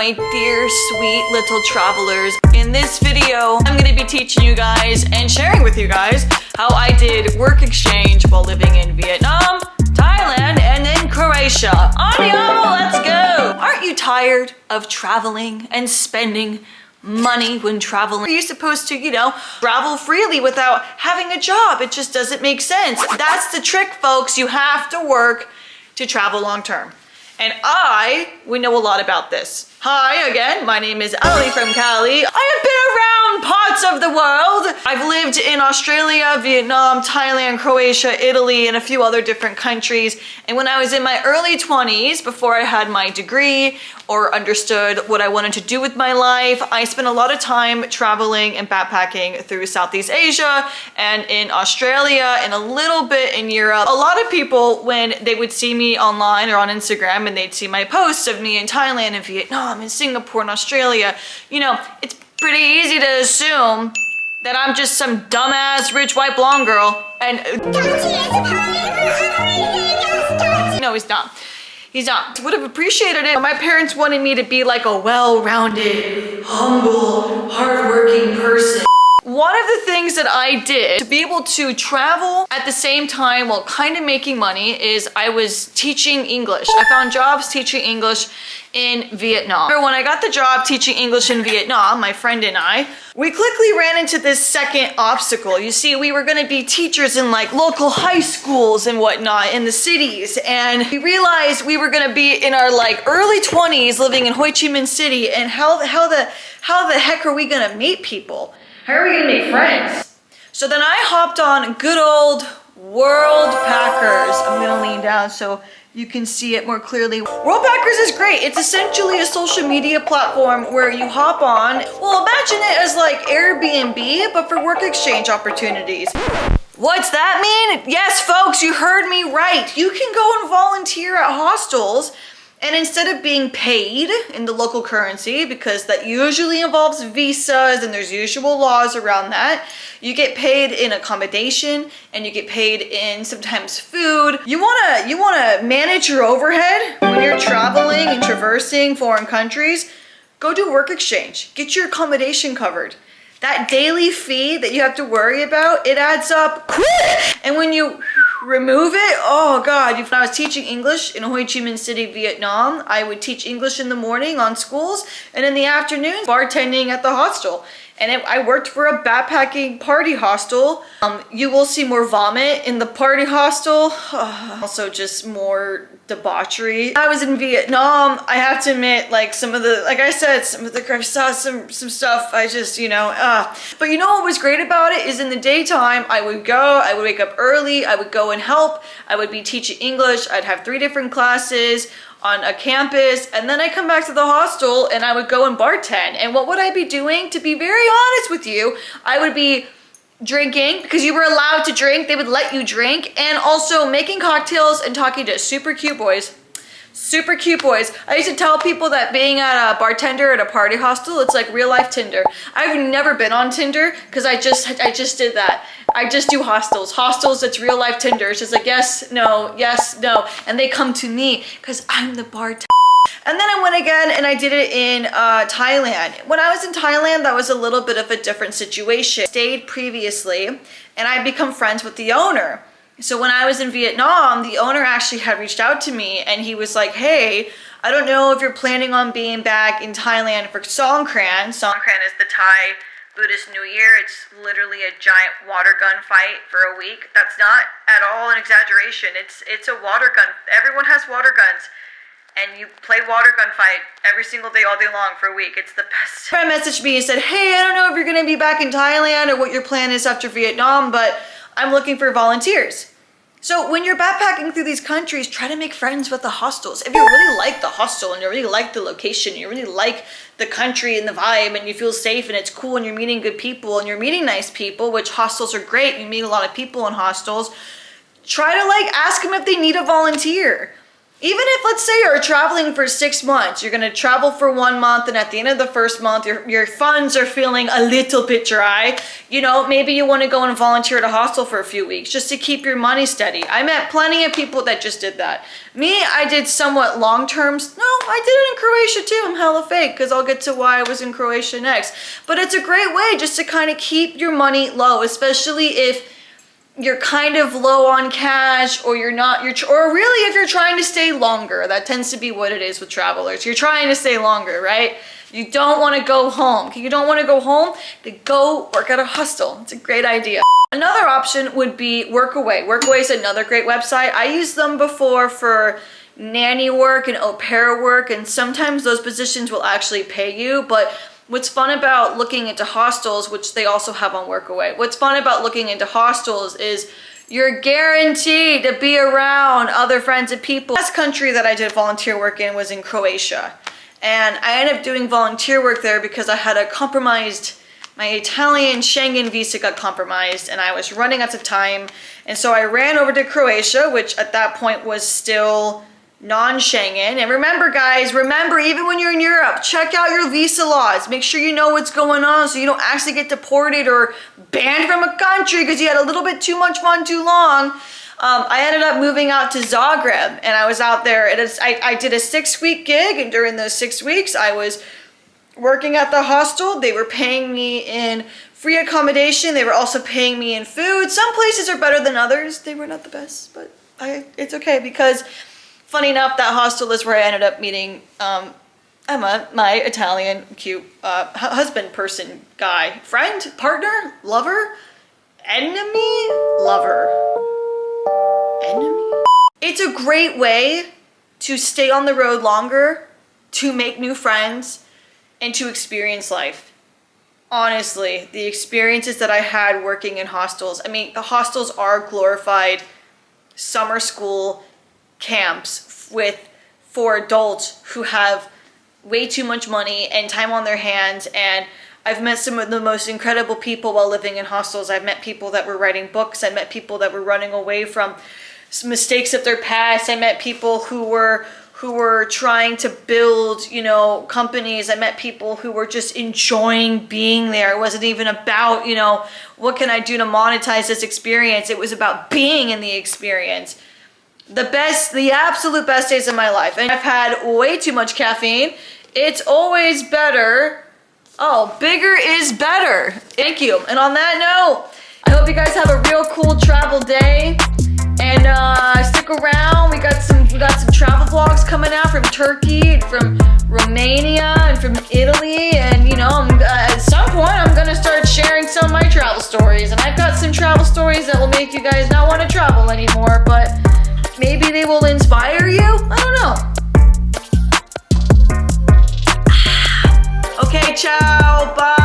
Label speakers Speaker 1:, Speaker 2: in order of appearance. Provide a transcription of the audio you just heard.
Speaker 1: My dear sweet little travelers, in this video I'm going to be teaching you guys and sharing with you guys how I did work exchange while living in Vietnam, Thailand, and then Croatia. Andiamo, let's go! Aren't you tired of traveling and spending money when traveling? Are you supposed to, travel freely without having a job? It just doesn't make sense. That's the trick, folks. You have to work to travel long term. And we know a lot about this. Hi again, my name is Ali from Cali. I have been around parts of the world. I've lived in Australia, Vietnam, Thailand, Croatia, Italy, and a few other different countries. And when I was in my early 20s, before I had my degree or understood what I wanted to do with my life, I spent a lot of time traveling and backpacking through Southeast Asia and in Australia and a little bit in Europe. A lot of people, when they would see me online or on Instagram and they'd see my posts of me in Thailand and Vietnam, in Singapore and Australia, it's pretty easy to assume that I'm just some dumbass rich white blonde girl. And no, he's not. He's not. Would have appreciated it. My parents wanted me to be like a well-rounded, humble, hardworking person. One of the things that I did to be able to travel at the same time while kind of making money is I was teaching English. I found jobs teaching English in Vietnam. When I got the job teaching English in Vietnam, my friend and I, we quickly ran into this second obstacle. You see, we were gonna be teachers in like local high schools and whatnot in the cities. And we realized we were gonna be in our like early 20s living in Ho Chi Minh City, and how the heck are we gonna meet people? How are we gonna make friends? So then I hopped on good old World Packers. I'm gonna lean down so you can see it more clearly. World Packers is great. It's essentially a social media platform where you hop on. Well, imagine it as like Airbnb, but for work exchange opportunities. What's that mean? Yes, folks, you heard me right. You can go and volunteer at hostels, and instead of being paid in the local currency, because that usually involves visas and there's usual laws around that, you get paid in accommodation and you get paid in sometimes food. You wanna manage your overhead when you're traveling and traversing foreign countries. Go do work exchange. Get your accommodation covered. That daily fee that you have to worry about, it adds up quick. And when you remove it, oh God. When I was teaching English in Ho Chi Minh City, Vietnam, I would teach English in the morning on schools, and in the afternoon, bartending at the hostel. And I worked for a backpacking party hostel. You will see more vomit in the party hostel. Also just more debauchery. I was in Vietnam. I have to admit, like some of the I saw some stuff. I just, But you know what was great about it is in the daytime, I would wake up early. I would go and help. I would be teaching English. I'd have 3 different classes on a campus, and then I come back to the hostel and I would go and bartend. And what would I be doing? To be very honest with you, I would be drinking, because you were allowed to drink. They would let you drink, and also making cocktails and talking to super cute boys. Super cute boys. I used to tell people that being a bartender at a party hostel, it's like real life Tinder. I've never been on Tinder because I just did that. I just do hostels. Hostels, it's real life Tinder. It's just like yes, no, and they come to me because I'm the bartender. And then I went again and I did it in Thailand. When I was in Thailand, that was a little bit of a different situation. I stayed previously, and I become friends with the owner. So when I was in Vietnam, the owner actually had reached out to me, and he was like, hey, I don't know if you're planning on being back in Thailand for Songkran. Songkran is the Thai Buddhist New Year. It's literally a giant water gun fight for a week. That's not at all an exaggeration. It's a water gun. Everyone has water guns. And you play water gun fight every single day, all day long for a week. It's the best. A friend messaged me and said, hey, I don't know if you're gonna be back in Thailand or what your plan is after Vietnam, but I'm looking for volunteers. So when you're backpacking through these countries, try to make friends with the hostels. If you really like the hostel and you really like the location, you really like the country and the vibe, and you feel safe and it's cool and you're meeting good people and you're meeting nice people, which hostels are great. You meet a lot of people in hostels. Try to ask them if they need a volunteer. Even if, let's say, you're traveling for 6 months, you're gonna travel for 1 month, and at the end of the first month, your funds are feeling a little bit dry. You know, maybe you wanna go and volunteer at a hostel for a few weeks just to keep your money steady. I met plenty of people that just did that. Me, I did somewhat long terms. No, I did it in Croatia too. I'm hella fake, because I'll get to why I was in Croatia next. But it's a great way just to kind of keep your money low, especially if you're kind of low on cash, or you're not, or really if you're trying to stay longer. That tends to be what it is with travelers. You're trying to stay longer, right? You don't want to go home. You don't want to go home, then go work at a hostel. It's a great idea. Another option would be Workaway. Workaway is another great website. I used them before for nanny work and au pair work, and sometimes those positions will actually pay you, but what's fun about looking into hostels, which they also have on Workaway, what's fun about looking into hostels is you're guaranteed to be around other friends and people. The last country that I did volunteer work in was in Croatia. And I ended up doing volunteer work there because I had my Italian Schengen visa got compromised, and I was running out of time. And so I ran over to Croatia, which at that point was still non-Schengen. And remember, guys, even when you're in Europe, check out your visa laws. Make sure you know what's going on so you don't actually get deported or banned from a country because you had a little bit too much fun too long. I ended up moving out to Zagreb, and I was out there. I did a 6-week gig, and during those 6 weeks, I was working at the hostel. They were paying me in free accommodation. They were also paying me in food. Some places are better than others. They were not the best, but it's okay, because funny enough, that hostel is where I ended up meeting Emma, my Italian cute husband person guy. Friend, partner, lover, enemy, lover, enemy. It's a great way to stay on the road longer, to make new friends, and to experience life. Honestly, the experiences that I had working in hostels, I mean, the hostels are glorified summer school camps for adults who have way too much money and time on their hands. And I've met some of the most incredible people while living in hostels. I've met people that were writing books. I met people that were running away from mistakes of their past. I met people who were trying to build, you know, companies. I met people who were just enjoying being there. It wasn't even about, you know, what can I do to monetize this experience? It was about being in the experience. The absolute best days of my life. And I've had way too much caffeine. It's always better. Oh, bigger is better. Thank you. And on that note, I hope you guys have a real cool travel day. And stick around. We got some travel vlogs coming out from Turkey and from Romania and from Italy. And you know, at some point I'm gonna start sharing some of my travel stories. And I've got some travel stories that will make you guys not want to travel anymore, but maybe they will inspire you? I don't know. Okay, ciao, bye.